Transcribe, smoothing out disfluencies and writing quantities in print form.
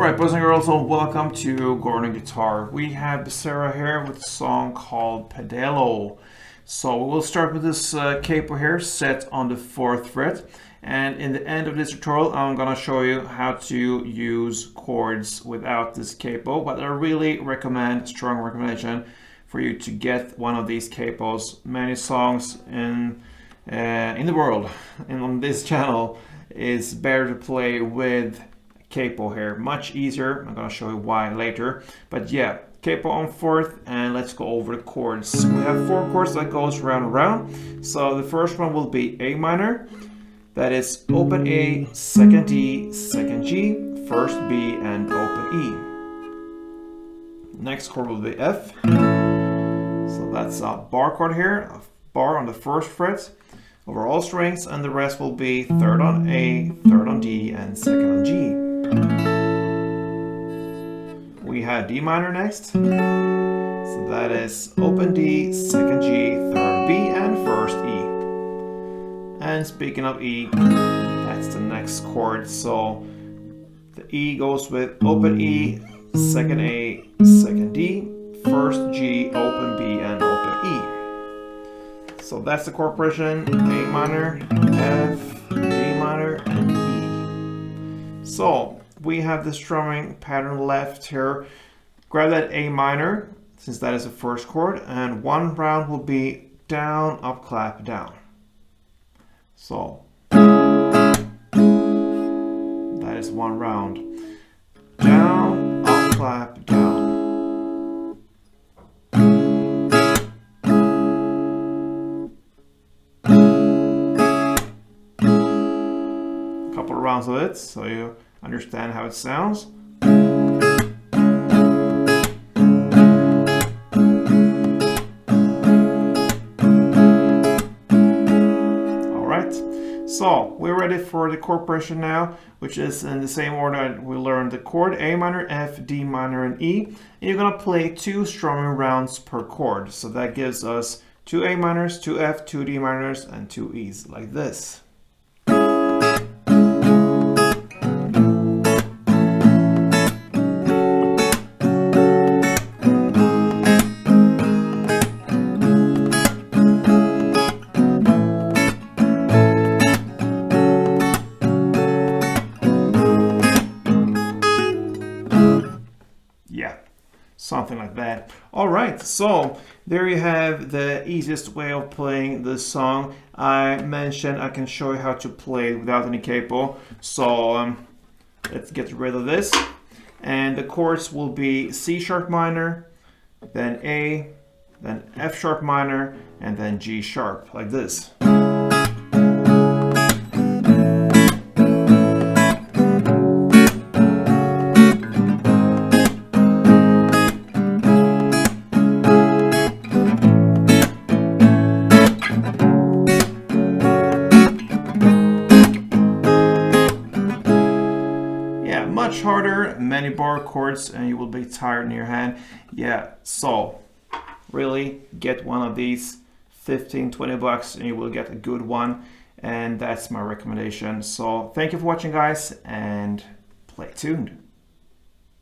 Alright, boys and girls, and welcome to Gordon Guitar. We have Becerra here with a song called PÍDELO. So we will start with this capo here set on the 4th fret, and in the end of this tutorial I'm gonna show you how to use chords without this capo, but I really recommend, strong recommendation, for you to get one of these capos. Many songs in the world and on this channel is better to play with capo here, much easier. I'm gonna show you why later, but yeah, capo on 4th, and let's go over the chords. We have 4 chords that goes round and round. So the first one will be A minor, that is open A, 2nd D, 2nd G, 1st B, and open E. Next chord will be F, so that's a bar chord here, a bar on the 1st fret over all strings, and the rest will be 3rd on A, 3rd on D, and 2nd on G. We have D minor next, so that is open D, 2nd G, 3rd B, and 1st E. And speaking of E, that's the next chord, so the E goes with open E, 2nd A, 2nd D, 1st G, open B, and open E. So that's the chord progression: A minor, F, D minor, and E. So we have the strumming pattern left here. Grab that A minor, since that is the 1st chord, and one round will be down, up, clap, down. So that is one round. Down, up, clap, down. Couple of rounds of it, so you understand how it sounds. Alright, so we're ready for the chord progression now, which is in the same order we learned the chord: A minor, F, D minor, and E. And you're gonna play 2 strumming rounds per chord. So that gives us 2 A minors, 2 F, 2 D minors, and 2 E's, like this. Yeah, something like that. All right, so there you have the easiest way of playing this song. I mentioned I can show you how to play without any capo. So let's get rid of this. And the chords will be C sharp minor, then A, then F sharp minor, and then G sharp, like this. Much harder, many bar chords, and you will be tired in your hand. Yeah, so really get one of these, 15-20 bucks, and you will get a good one, and that's my recommendation. So thank you for watching, guys, and play tuned.